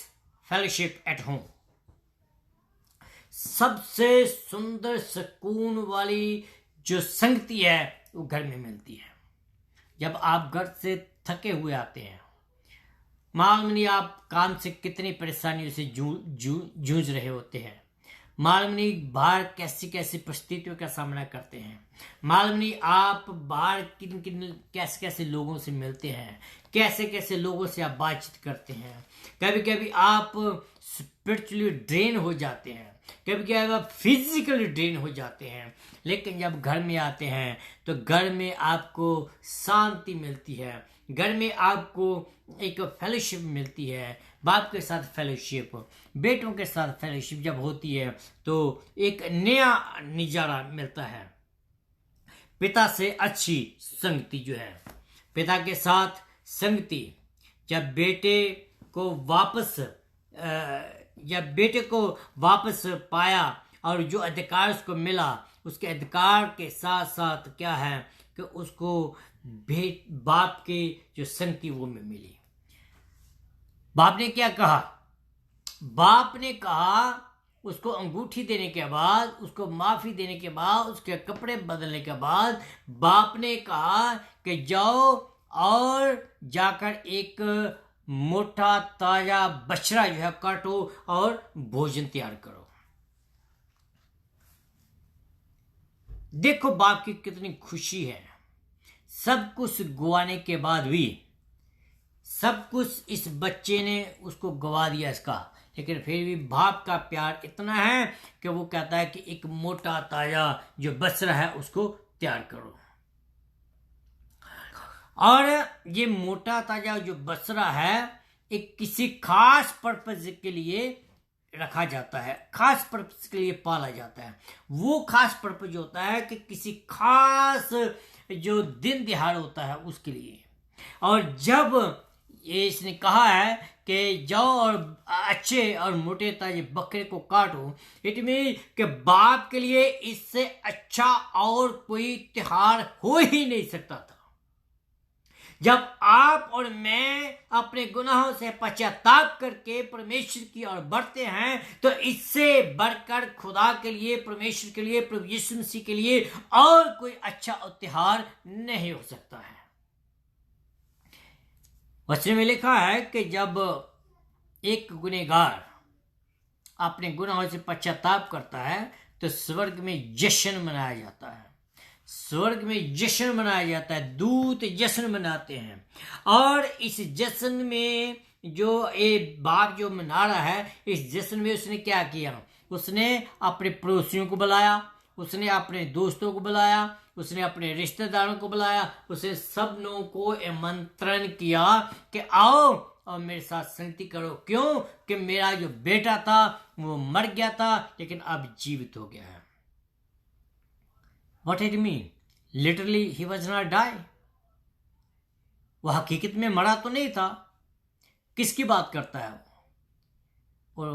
fellowship at home. सबसे सुंदर सुकून वाली जो संगति है वो घर में मिलती है। जब आप घर से थके हुए आते हैं, मालूम नहीं आप काम से कितनी परेशानियों से जूझ रहे होते हैं, मालूम नहीं बाहर कैसी कैसी परिस्थितियों का सामना करते हैं, मालूम नहीं आप बाहर किन किन कैसे कैसे लोगों से मिलते हैं, कैसे कैसे लोगों से आप बातचीत करते हैं। कभी कभी आप स्पिरिचुअली ड्रेन हो जाते हैं, कभी कभी आप फिजिकली ड्रेन हो जाते हैं, लेकिन जब घर में आते हैं तो घर में आपको शांति मिलती है, घर में आपको एक फेलोशिप मिलती है। बाप के साथ फेलोशिप, बेटों के साथ फेलोशिप जब होती है तो एक नया नजारा मिलता है। पिता से अच्छी संगति जो है, पिता के साथ संगति, जब बेटे को वापस पाया और जो अधिकार उसको मिला, उसके अधिकार के साथ साथ क्या है कि उसको बाप की जो संगति वो में मिली। बाप ने क्या कहा? बाप ने कहा उसको अंगूठी देने के बाद, उसको माफी देने के बाद, उसके कपड़े बदलने के बाद बाप ने कहा कि जाओ और जाकर एक मोटा ताजा बछड़ा जो है काटो और भोजन तैयार करो। देखो बाप की कितनी खुशी है। सब कुछ गवाने के बाद भी, सब कुछ इस बच्चे ने उसको गवा दिया इसका, लेकिन फिर भी बाप का प्यार इतना है कि वो कहता है कि एक मोटा ताजा जो बछड़ा है उसको तैयार करो। और ये मोटा ताजा जो बछड़ा है एक किसी खास पर्पज के लिए रखा जाता है, खास पर्पज के लिए पाला जाता है। वो खास पर्पज होता है कि किसी खास जो दिन दिहाड़ होता है उसके लिए। और जब ये इसने कहा है कि जाओ और अच्छे और मोटे ताजे बकरे को काटो, इट मीन कि बाप के लिए इससे अच्छा और कोई त्योहार हो ही नहीं सकता था। जब आप और मैं अपने गुनाहों से पश्चाताप करके परमेश्वर की ओर बढ़ते हैं तो इससे बढ़कर खुदा के लिए, परमेश्वर के लिए, प्रभु यीशु मसीह के लिए और कोई अच्छा त्योहार नहीं हो सकता है। वचन में लिखा है कि जब एक गुनहगार अपने गुनाहों से पश्चाताप करता है तो स्वर्ग में जश्न मनाया जाता है, स्वर्ग में जश्न मनाया जाता है, दूत जश्न मनाते हैं। और इस जश्न में जो ये बाप जो मना रहा है, इस जश्न में उसने क्या किया? उसने अपने पड़ोसियों को बुलाया, उसने अपने दोस्तों को बुलाया, उसने अपने रिश्तेदारों को बुलाया, उसने सब लोगों को आमंत्रण किया कि आओ और मेरे साथ संगति करो। क्यों? कि मेरा जो बेटा था वो मर गया था लेकिन अब जीवित हो गया है। What it mean? Literally he was not die. वो हकीकत में मरा तो नहीं था। किसकी बात करता है वो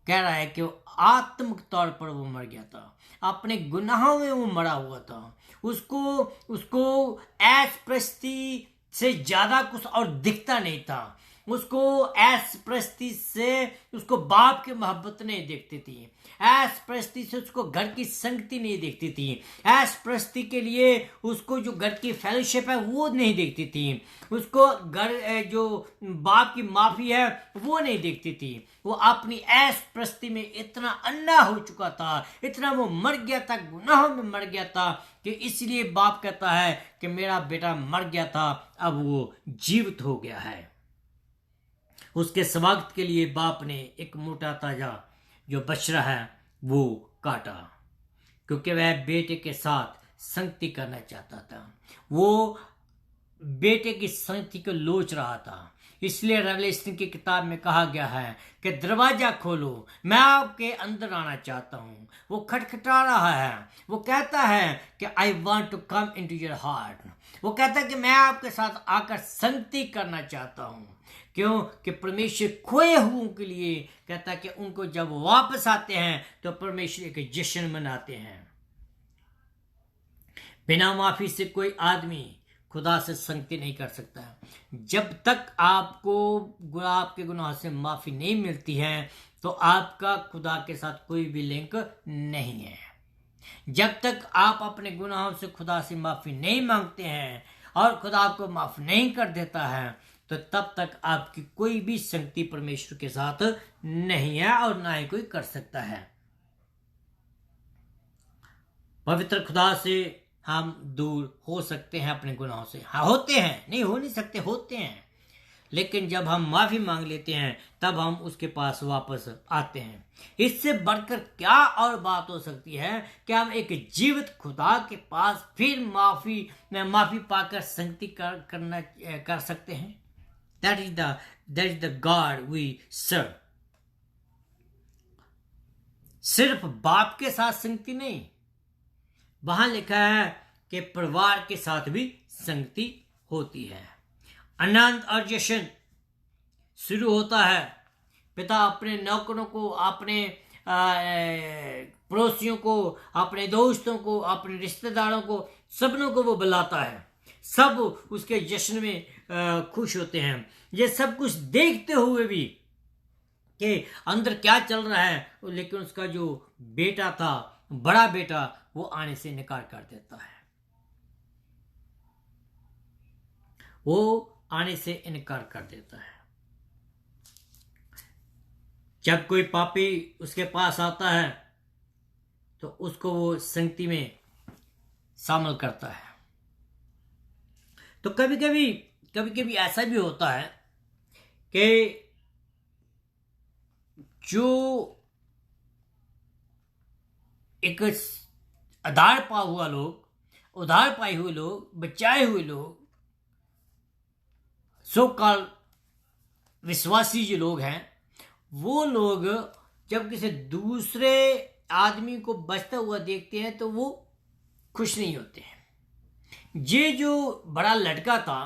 कह रहा है कि वो आत्मिक तौर पर वो मर गया था, अपने गुनाहों में वो मरा हुआ था। उसको ऐश प्रस्ती से ज्यादा कुछ और दिखता नहीं था। उसको ऐश प्रस्ती से उसको बाप की मोहब्बत नहीं दिखती थी, ऐश प्रस्ती से उसको घर की संगति नहीं दिखती थी, ऐश प्रस्ती के लिए उसको जो घर की फेलोशिप है वो नहीं दिखती थी, उसको घर जो बाप की माफी है वो नहीं दिखती थी। वो अपनी ऐश प्रस्ती में इतना अन्ना हो चुका था, इतना वो मर गया था, गुनाहों में मर गया था कि इसलिए बाप कहता है कि मेरा बेटा मर गया था, अब वो जीवित हो गया है। उसके स्वागत के लिए बाप ने एक मोटा ताजा जो बछड़ा है वो काटा, क्योंकि वह बेटे के साथ संगति करना चाहता था। वो बेटे की संगति को लोच रहा था। इसलिए रेवलेशन की किताब में कहा गया है कि दरवाजा खोलो, मैं आपके अंदर आना चाहता हूँ। वो खटखटा रहा है, वो कहता है कि I want to come in to your heart. वो कहता है कि मैं आपके साथ आकर संगति करना चाहता हूँ। क्यों? कि परमेश्वर खोए हुओं के लिए कहता है कि उनको जब वापस आते हैं तो परमेश्वर के जश्न मनाते हैं। बिना माफी से कोई आदमी खुदा से संगति नहीं कर सकता है। जब तक आपको आपके गुनाह से माफी नहीं मिलती है तो आपका खुदा के साथ कोई भी लिंक नहीं है। जब तक आप अपने गुनाहों से खुदा से माफी नहीं मांगते हैं और खुदा आपको माफ नहीं कर देता है तो तब तक आपकी कोई भी संगति परमेश्वर के साथ नहीं है और ना ही कोई कर सकता है। पवित्र खुदा से हम दूर हो सकते हैं अपने गुनाहों से। हाँ, होते हैं, नहीं हो नहीं सकते, होते हैं। लेकिन जब हम माफी मांग लेते हैं तब हम उसके पास वापस आते हैं। इससे बढ़कर क्या और बात हो सकती है कि हम एक जीवित खुदा के पास फिर माफी पाकर संगति कर सकते हैं। That is the God we serve. सिर्फ बाप के साथ संगति नहीं, वहां लिखा है कि परिवार के साथ भी संगति होती है। आनंद और जश्न शुरू होता है। पिता अपने नौकरों को, अपने पड़ोसियों को, अपने दोस्तों को, अपने रिश्तेदारों को, सबनों को वो बुलाता है। सब उसके जश्न में खुश होते हैं। ये सब कुछ देखते हुए भी कि अंदर क्या चल रहा है, लेकिन उसका जो बेटा था, बड़ा बेटा, वो आने से इनकार कर देता है। वो आने से इनकार कर देता है। जब कोई पापी उसके पास आता है तो उसको वो संगति में शामिल करता है। तो कभी कभी ऐसा भी होता है कि जो एक उधार पाए हुए लोग, बचाए हुए लोग, सो कॉल्ड विश्वासी जो लोग हैं, वो लोग जब किसी दूसरे आदमी को बचता हुआ देखते हैं तो वो खुश नहीं होते हैं। ये जो बड़ा लड़का था,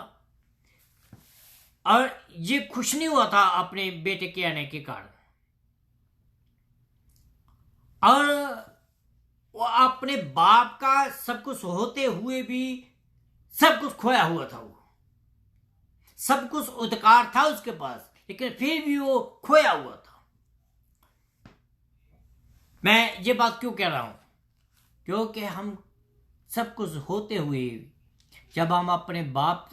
और ये खुश नहीं हुआ था अपने बेटे के आने के कारण, और वो अपने बाप का सब कुछ होते हुए भी सब कुछ खोया हुआ था। वो सब कुछ अधिकार था उसके पास, लेकिन फिर भी वो खोया हुआ था। मैं ये बात क्यों कह रहा हूं? क्योंकि हम सब कुछ होते हुए जब हम अपने बाप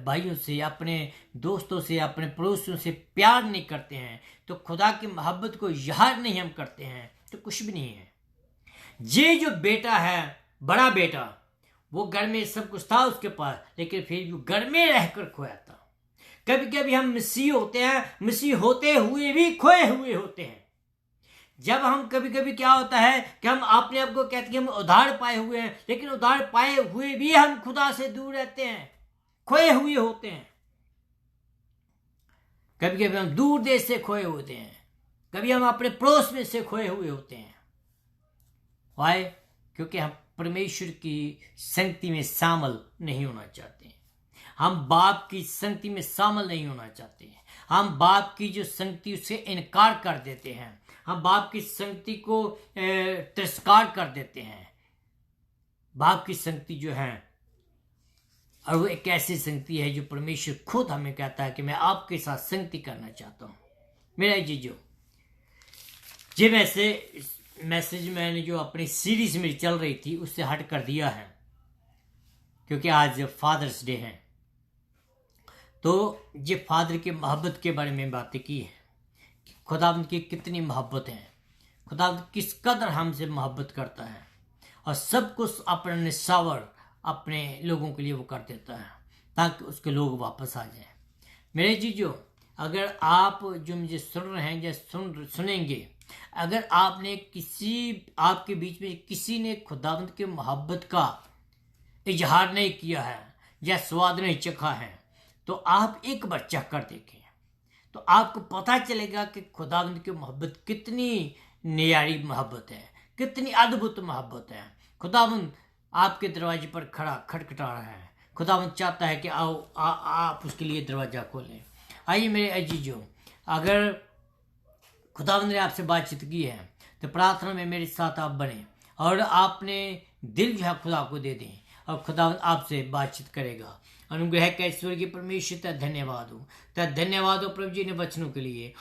भाइयों से, अपने दोस्तों से, अपने पड़ोसियों से प्यार नहीं करते हैं, तो खुदा की मोहब्बत को याद नहीं हम करते हैं, तो कुछ भी नहीं है। ये जो बेटा है, बड़ा बेटा, वो घर में सब कुछ था उसके पास, लेकिन फिर भी घर में रहकर खोया था। कभी कभी हम मसीह होते हैं, मसीह होते हुए भी खोए हुए होते हैं। जब हम कभी कभी क्या होता है कि हम अपने आप को कहते हैं हम उधार पाए हुए हैं, लेकिन उधार पाए हुए भी हम खुदा से दूर रहते हैं, खोए हुए होते हैं। कभी कभी हम दूर देश से खोए होते हैं, कभी हम अपने पड़ोस में से खोए हुए होते हैं। वाई? क्योंकि हम परमेश्वर की संगति में शामिल नहीं होना चाहते हैं। हम बाप की संगति में शामिल नहीं होना चाहते हैं। हम बाप की जो संगति उससे इनकार कर देते हैं। हम बाप की संगति को तिरस्कार कर देते हैं। बाप की संगति जो है, और वो एक ऐसी संगति है जो परमेश्वर खुद हमें कहता है कि मैं आपके साथ संगति करना चाहता हूं। मेरा जीजो, जी वैसे मैसेज मैंने जो अपनी सीरीज में चल रही थी उससे हट कर दिया है, क्योंकि आज फादर्स डे है। तो ये फादर की मोहब्बत के बारे में बातें की है कि खुदावंद की कितनी मोहब्बत है, खुदावंद किस कदर हमसे मोहब्बत करता है, और सब कुछ अपने निस्वार्थ अपने लोगों के लिए वो कर देता है ताकि उसके लोग वापस आ जाएं। मेरे जीजो, अगर आप जो मुझे सुन रहे हैं या सुनेंगे, अगर आपने आपके बीच में किसी ने खुदावंद के मोहब्बत का इजहार नहीं किया है या स्वाद नहीं चखा है, तो आप एक बार चख कर देखें, तो आपको पता चलेगा कि खुदावंद की मोहब्बत कितनी नियारी मोहब्बत है, कितनी अद्भुत मोहब्बत है। खुदावंद आपके दरवाजे पर खड़ा खटखटा रहा है। खुदावंद चाहता है कि आओ आप उसके लिए दरवाजा खोलें। आइए मेरे अजीजों, अगर खुदावंद ने आपसे बातचीत की है तो प्रार्थना में मेरे साथ आप बने और आपने दिल जो है खुदा को दे दें, और खुदावंद आपसे बातचीत करेगा। अनुग्रह का ईश्वर की परमेश्वर का धन्यवाद हो प्रभु जी ने वचनों के लिए,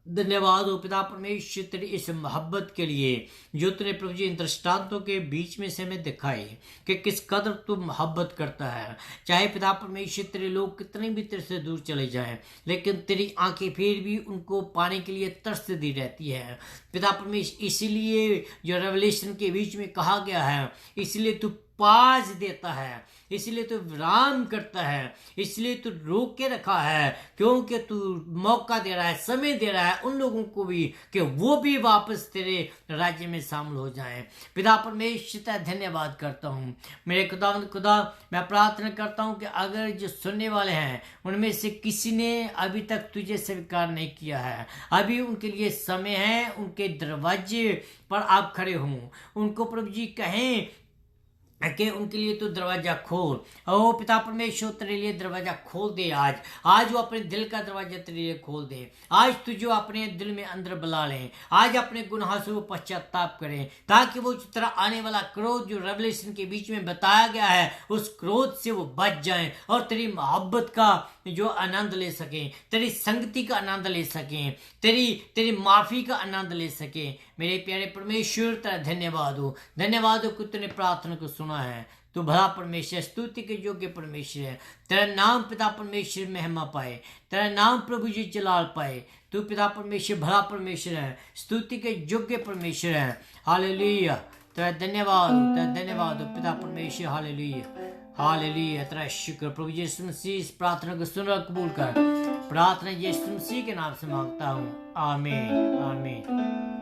धन्यवाद हो पिता परमेश्वर तेरी इस मोहब्बत के लिए जो तूने प्रभु जी इन दृष्टांतों के बीच में से हमें दिखाई कि किस कदर तू मोहब्बत करता है। चाहे पिता परमेश्वर तेरे लोग कितने भी तेरे से दूर चले जाएं, लेकिन तेरी आंखें फिर भी उनको पाने के लिए तरस दी रहती है पिता परमेश्वर। इसीलिए जो रेवलेशन के बीच में कहा गया है, इसलिए तू पाज देता है, इसलिए तू विराम करता है, इसलिए तू रोक के रखा है, क्योंकि तू मौका दे रहा है, समय दे रहा है उन लोगों को भी कि वो भी वापस तेरे राज्य में शामिल हो जाएं। पिता परमेश्वर का धन्यवाद करता हूँ। मेरे खुदा, मैं प्रार्थना करता हूँ कि अगर जो सुनने वाले हैं उनमें से किसी ने अभी तक तुझे स्वीकार नहीं किया है, अभी उनके लिए समय है, उनके दरवाजे पर आप खड़े हों, उनको प्रभु जी कहें कि उनके लिए तो दरवाजा खोल। ओ पिता परमेश्वर तेरे लिए दरवाजा खोल दे। आज वो अपने दिल का दरवाजा तेरे लिए खोल दे। आज तुझे अपने दिल में अंदर बुला लें। आज अपने गुनाह से वो पश्चाताप करें, ताकि वो तेरा आने वाला क्रोध जो रेवलेशन के बीच में बताया गया है, उस क्रोध से वो बच जाएं और तेरी मोहब्बत का जो आनंद ले सकें, तेरी संगति का आनंद ले सकें, तेरी माफी का आनंद ले सकें। मेरे प्यारे परमेश्वर तेरा धन्यवाद हो कि तूने प्रार्थना को सुना है। तू भला परमेश्वर, स्तुति के योग्य परमेश्वर है। तेरा नाम पिता परमेश्वर महिमा पाए, तेरा नाम प्रभु जी जलाल पाए। तू पिता परमेश्वर भला परमेश्वर है, स्तुति के योग्य परमेश्वर है। हालेलुया, तेरा धन्यवाद हो पिता परमेश्वर। हालेलुया हालेलुया, तेरा शुक्र प्रभु यीशु मसीह। इस प्रार्थना को सुन और कबूल कर। प्रार्थना यीशु मसीह के नाम से मांगता हूँ, आमीन आमीन।